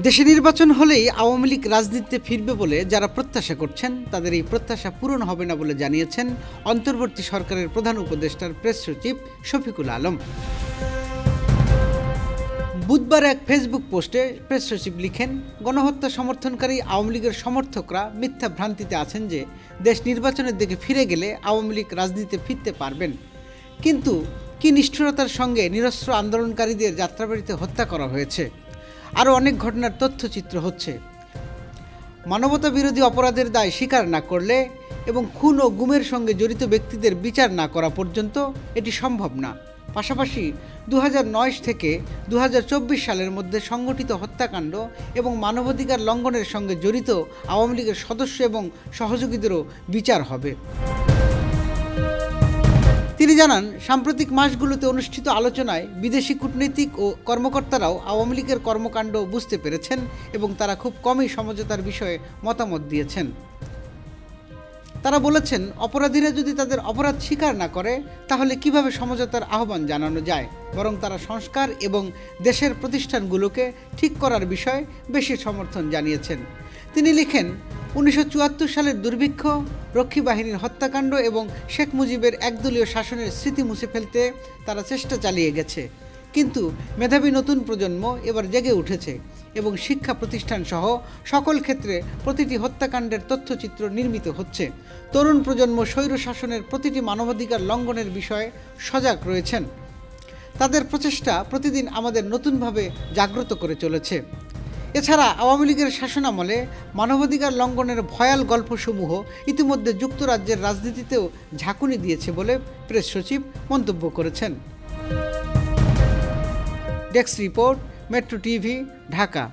দেশে নির্বাচন হলেই আওয়ামী লীগ রাজনীতিতে ফিরবে বলে যারা প্রত্যাশা করছেন তাদের এই প্রত্যাশা পূরণ হবে না বলে জানিয়েছেন অন্তর্বর্তী সরকারের প্রধান উপদেষ্টার প্রেস সচিব শফিকুল আলম। বুধবার এক ফেসবুক পোস্টে প্রেস সচিব লিখেন, গণহত্যা সমর্থনকারী আওয়ামী লীগের সমর্থকরা মিথ্যা ভ্রান্তিতে আছেন যে দেশ নির্বাচনের দিকে ফিরে গেলে আওয়ামী লীগ রাজনীতিতে ফিরতে পারবেন। কিন্তু কি নিষ্ঠুরতার সঙ্গে নিরস্ত্র আন্দোলনকারীদের যাত্রাবাড়িতে হত্যা করা হয়েছে। আরও অনেক ঘটনার তথ্যচিত্র হচ্ছে। মানবতা বিরোধী অপরাধের দায় স্বীকার না করলে এবং খুন ও গুমের সঙ্গে জড়িত ব্যক্তিদের বিচার না করা পর্যন্ত এটি সম্ভব না। পাশাপাশি 2009 থেকে 2024 সালের মধ্যে সংগঠিত হত্যাকাণ্ড এবং মানবাধিকার লঙ্ঘনের সঙ্গে জড়িত আওয়ামী লীগের সদস্য এবং সহযোগীদেরও বিচার হবে। তিনি জানান, সাম্প্রতিক মাসগুলোতে অনুষ্ঠিত আলোচনায় বিদেশি কূটনীতিক ও কর্মকর্তারাও আওয়ামী লীগের কর্মকাণ্ড বুঝতে পেরেছেন এবং তারা খুব কমই সমঝোতার বিষয়ে মতামত দিয়েছেন। তারা বলেছেন, অপরাধীরা যদি তাদের অপরাধ স্বীকার না করে তাহলে কিভাবে সমঝোতার আহ্বান জানানো যায়, বরং তারা সংস্কার এবং দেশের প্রতিষ্ঠানগুলোকে ঠিক করার বিষয়ে বেশি সমর্থন জানিয়েছেন। তিনি লিখেন, 1974 সালের দুর্ভিক্ষ, রক্ষী বাহিনীর হত্যাকাণ্ড এবং শেখ মুজিবের একদলীয় শাসনের স্মৃতি মুছে ফেলতে তারা চেষ্টা চালিয়ে গেছে। কিন্তু মেধাবী নতুন প্রজন্ম এবার জেগে উঠেছে এবং শিক্ষা প্রতিষ্ঠান সহ সকল ক্ষেত্রে প্রতিটি হত্যাকাণ্ডের তথ্যচিত্র নির্মিত হচ্ছে। তরুণ প্রজন্ম স্বৈর শাসনের প্রতিটি মানবাধিকার লঙ্ঘনের বিষয়ে সজাগ রয়েছেন। তাদের প্রচেষ্টা প্রতিদিন আমাদের নতুনভাবে জাগ্রত করে চলেছে। এছাড়া আওয়ামী লীগের শাসনামলে মানবাধিকার লঙ্ঘনের ভয়াল গল্পসমূহ ইতিমধ্যে যুক্তরাজ্যের রাজনীতিতেও ঝাঁকুনি দিয়েছে বলে প্রেস সচিব মন্তব্য করেছেন। Desk report, metro TV, Dhaka.